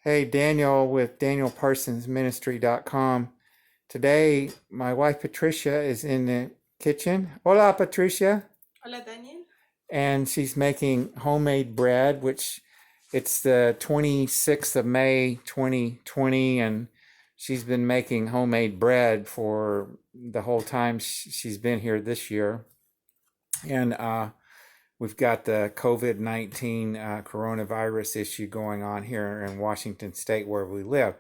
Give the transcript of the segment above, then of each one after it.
Hey, Daniel with DanielParsonsMinistry.com. Today, my wife Patricia is in the kitchen. Hola, Patricia. Hola Daniel. And she's making homemade bread, which it's the 26th of May, 2020. And she's been making homemade bread for the whole time she's been here this year. And we've got the COVID-19 coronavirus issue going on here in Washington State where we live.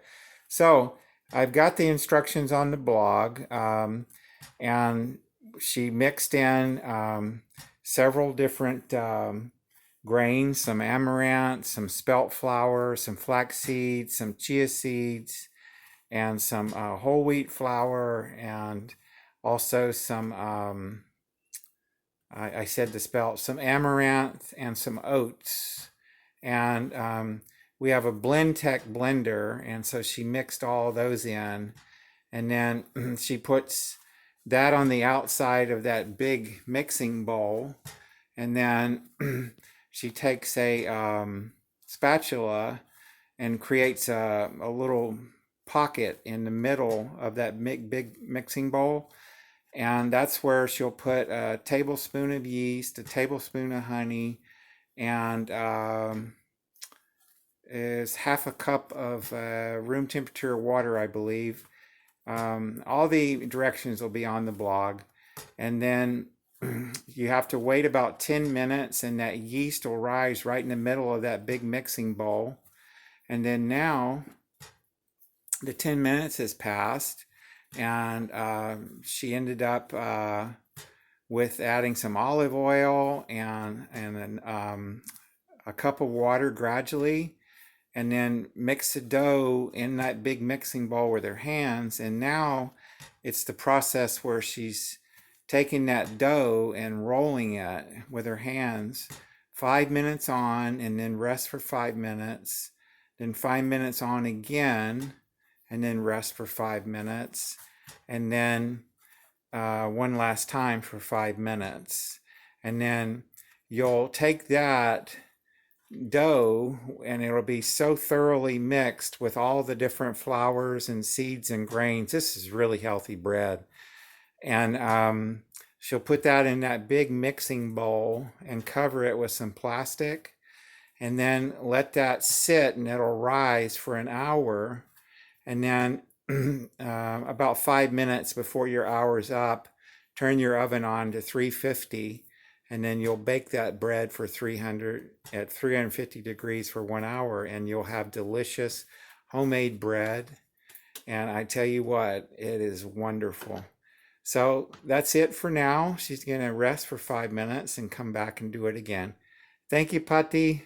So I've got the instructions on the blog, and she mixed in several different grains, some amaranth, some spelt flour, some flax seeds, some chia seeds, and some whole wheat flour, and also some I said to spell some amaranth and some oats. And we have a blend tech blender. And so she mixed all those in. And then she puts that on the outside of that big mixing bowl. And then she takes a spatula and creates a little pocket in the middle of that big mixing bowl, and that's where she'll put a tablespoon of yeast, a tablespoon of honey, and is half a cup of room temperature water, I believe. All the directions will be on the blog. And then you have to wait about 10 minutes, and that yeast will rise right in the middle of that big mixing bowl. And then now the 10 minutes has passed, and she ended up with adding some olive oil and then a cup of water gradually, and then mix the dough in that big mixing bowl with her hands. And now it's the process where she's taking that dough and rolling it with her hands, 5 minutes on, and then rest for 5 minutes, then 5 minutes on again, and then rest for 5 minutes, and then one last time for 5 minutes. And then you'll take that dough, and it'll be so thoroughly mixed with all the different flours and seeds and grains. This is really healthy bread. And she'll put that in that big mixing bowl and cover it with some plastic, and then let that sit, and it'll rise for an hour. And then about 5 minutes before your hour's up, turn your oven on to 350, and then you'll bake that bread for 300 at 350 degrees for 1 hour, and you'll have delicious homemade bread. And I tell you what, it is wonderful. So that's it for now. She's going to rest for 5 minutes and come back and do it again. Thank you, Patti.